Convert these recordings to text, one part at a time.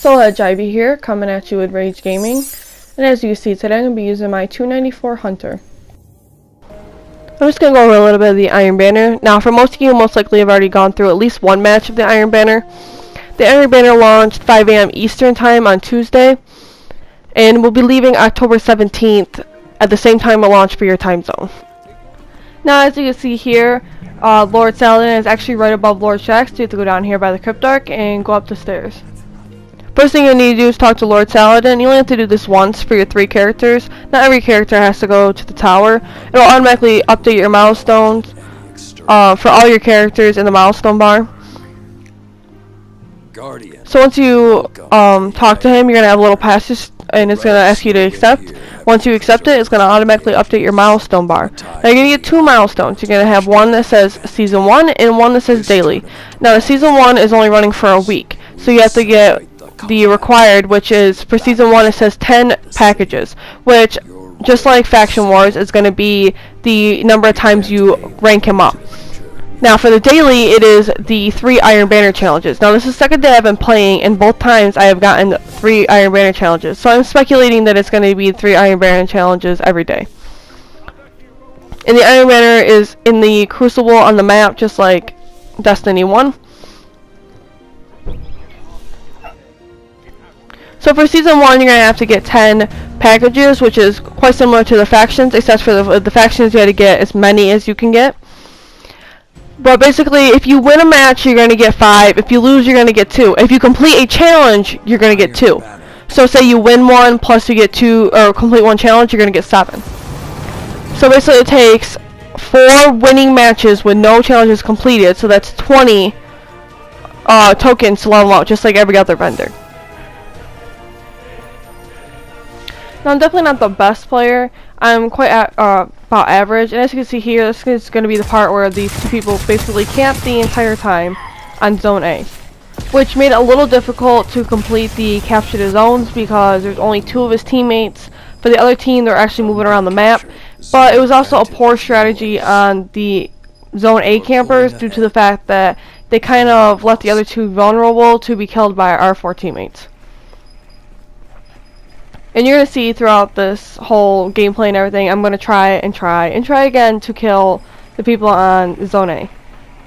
So Ivy here, coming at you with Rage Gaming, and as you see today I'm going to be using my 294 Hunter. I'm just going to go over a little bit of the Iron Banner. Now for most of you, most likely have already gone through at least one match of the Iron Banner. The Iron Banner launched 5 a.m. Eastern time on Tuesday, and will be leaving October 17th at the same time it launched for your time zone. Now as you can see here, Lord Saladin is actually right above Lord Shax, so you have to go down here by the Cryptarch and go up the stairs. First thing you need to do is talk to Lord Saladin. You only have to do this once for your 3 characters. Not every character has to go to the tower. It'll automatically update your milestones for all your characters in the milestone bar. So once you talk to him, you're going to have a little passage and it's going to ask you to accept. Once you accept it, it's going to automatically update your milestone bar. Now you're going to get 2 milestones. You're going to have one that says Season 1 and one that says Daily. Now the Season 1 is only running for a week. So you have to get the required, which is for Season 1 it says 10 packages, which just like Faction Wars is going to be the number of times you rank him up. Now for the daily, it is the 3 Iron Banner challenges. Now this is the second day I've been playing, and both times I have gotten 3 Iron Banner challenges, so I'm speculating that it's going to be 3 Iron Banner challenges every day. And the Iron Banner is in the Crucible on the map, just like Destiny 1. So for Season 1, you're going to have to get 10 packages, which is quite similar to the factions, except for the factions you had to get as many as you can get. But basically, if you win a match, you're going to get 5. If you lose, you're going to get 2. If you complete a challenge, you're going to get 2. So say you win one, plus you get 2, or complete one challenge, you're going to get 7. So basically it takes 4 winning matches with no challenges completed, so that's 20 tokens to level out, just like every other vendor. Now, I'm definitely not the best player. I'm quite about average, and as you can see here, this is going to be the part where these 2 people basically camp the entire time on Zone A, which made it a little difficult to complete the capture the zones because there's only 2 of his teammates. For the other team, they're actually moving around the map, but it was also a poor strategy on the Zone A campers due to the fact that they kind of left the other 2 vulnerable to be killed by our 4 teammates. And you're going to see throughout this whole gameplay and everything, I'm going to try again to kill the people on Zone A.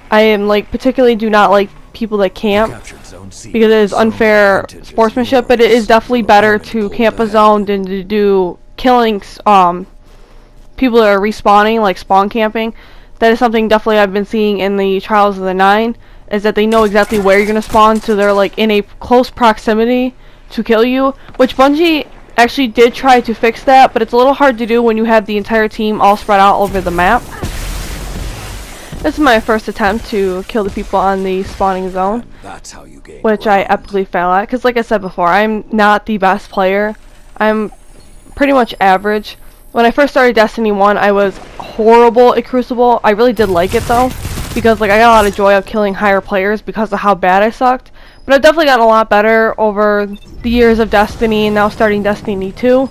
I am particularly do not like people that camp because it is unfair sportsmanship, but it is definitely better to camp a zone than to do killing people that are respawning, like spawn camping. That is something definitely I've been seeing in the Trials of the 9, is that they know exactly where you're going to spawn, so they're in a close proximity to kill you, which Bungie actually did try to fix that, but it's a little hard to do when you have the entire team all spread out over the map. This is my first attempt to kill the people on the spawning zone, which I epically fail at, because like I said before, I'm not the best player. I'm pretty much average. When I first started Destiny 1, I was horrible at Crucible. I really did like it though, because I got a lot of joy of killing higher players because of how bad I sucked. But I've definitely gotten a lot better over the years of Destiny and now starting Destiny 2.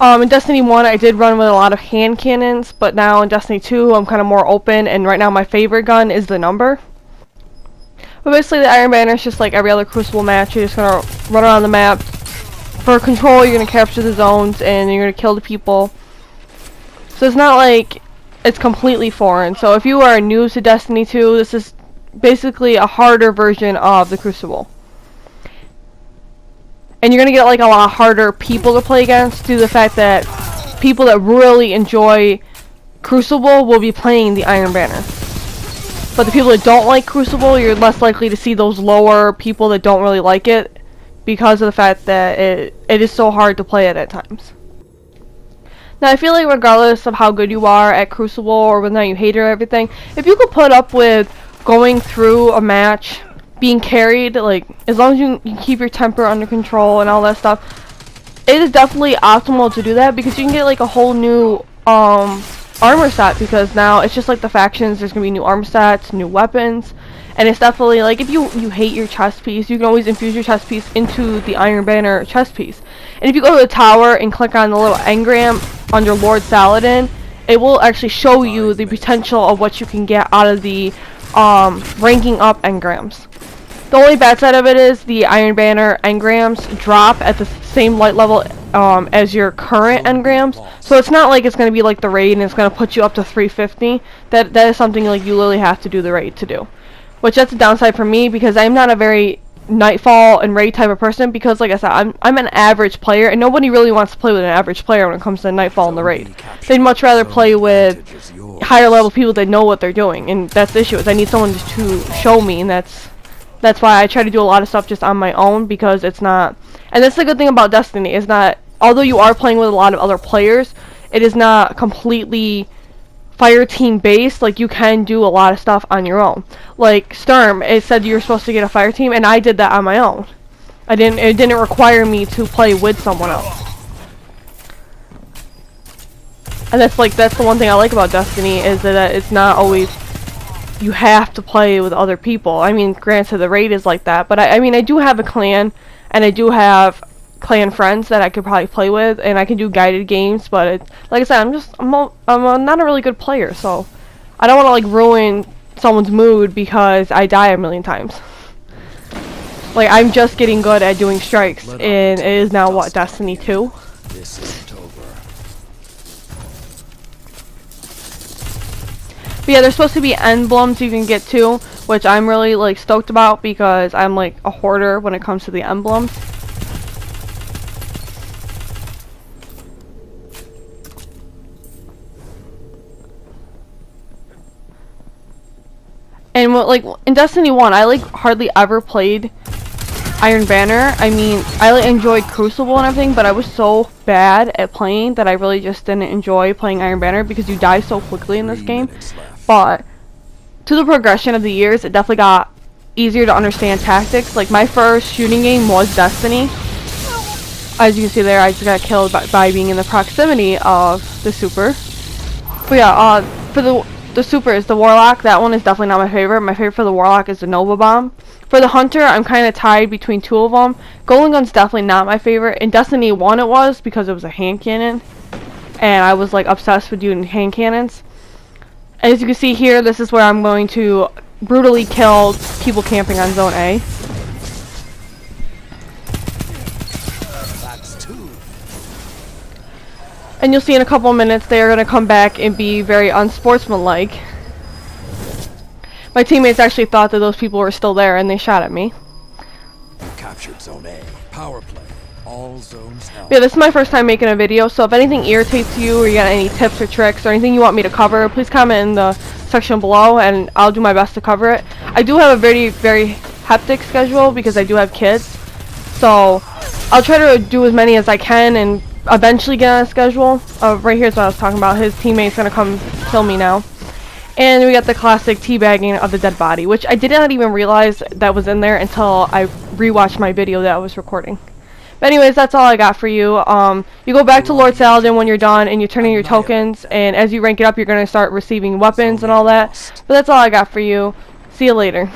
In Destiny 1 I did run with a lot of hand cannons, but now in Destiny 2 I'm kind of more open, and right now my favorite gun is the Number. But basically the Iron Banner is just like every other Crucible match. You're just going to run around the map. For control, you're going to capture the zones and you're going to kill the people. So it's not like it's completely foreign. So if you are new to Destiny 2, this is basically a harder version of the Crucible. And you're going to get a lot harder people to play against due to the fact that people that really enjoy Crucible will be playing the Iron Banner. But the people that don't like Crucible, you're less likely to see those lower people that don't really like it because of the fact that it is so hard to play it at times. Now I feel like regardless of how good you are at Crucible or whether or not you hate it or everything, if you could put up with going through a match, being carried, as long as you keep your temper under control and all that stuff, it is definitely optimal to do that, because you can get a whole new armor set, because now it's just like the factions, there's gonna be new armor sets, new weapons, and it's definitely if you hate your chest piece, you can always infuse your chest piece into the Iron Banner chest piece. And if you go to the tower and click on the little engram under Lord Saladin, it will actually show you the potential of what you can get out of the ranking up engrams. The only bad side of it is the Iron Banner engrams drop at the same light level as your current engrams. So it's not like it's going to be like the raid and it's going to put you up to 350. That is something like you literally have to do the raid to do. Which that's a downside for me because I'm not a very Nightfall and raid type of person, because like I said, I'm an average player and nobody really wants to play with an average player when it comes to Nightfall and the raid. They'd much rather play with higher level people that know what they're doing, and that's the issue, is I need someone to show me, and that's why I try to do a lot of stuff just on my own, because it's not, and that's the good thing about Destiny, is not, although you are playing with a lot of other players, it is not completely fire team based. Like, you can do a lot of stuff on your own. Like Sturm, it said you were supposed to get a fire team, and I did that on my own. It didn't require me to play with someone else. And that's the one thing I like about Destiny, is that it's not always you have to play with other people. I mean, granted the raid is like that, but I mean I do have a clan, and I do have clan friends that I could probably play with, and I can do guided games, but like I said, I'm not a really good player, so I don't want to like ruin someone's mood because I die a million times. Like, I'm just getting good at doing strikes, and it is now what, Destiny 2? This isn't over. But yeah, there's supposed to be emblems you can get too, which I'm really like stoked about, because I'm like a hoarder when it comes to the emblems. And like in Destiny 1, I like hardly ever played Iron Banner. I mean, I like enjoyed Crucible and everything, but I was so bad at playing that I really just didn't enjoy playing Iron Banner, because you die so quickly in this game. But to the progression of the years, it definitely got easier to understand tactics. Like, my first shooting game was Destiny. As you can see there, I just got killed by being in the proximity of the super. But yeah, for the super is the Warlock. That one is definitely not my favorite. My favorite for the Warlock is the Nova Bomb. For the Hunter, I'm kind of tied between two of them. Golden Gun's definitely not my favorite. In Destiny 1 it was, because it was a hand cannon, and I was like obsessed with doing hand cannons. As you can see here, this is where I'm going to brutally kill people camping on Zone A. And you'll see in a couple of minutes they are going to come back and be very unsportsmanlike. My teammates actually thought that those people were still there, and they shot at me. You captured Zone A. Power play. All zones held. Yeah, this is my first time making a video, so if anything irritates you, or you got any tips or tricks or anything you want me to cover, please comment in the section below, and I'll do my best to cover it. I do have a very, very hectic schedule because I do have kids, so I'll try to do as many as I can and eventually get on a schedule. Right here's what I was talking about. His teammate's gonna come kill me now. And we got the classic teabagging of the dead body, which I did not even realize that was in there until I rewatched my video that I was recording. But anyways, that's all I got for you. You go back to Lord Saladin when you're done, and you turn in your tokens, and as you rank it up, you're going to start receiving weapons and all that. But that's all I got for you. See you later.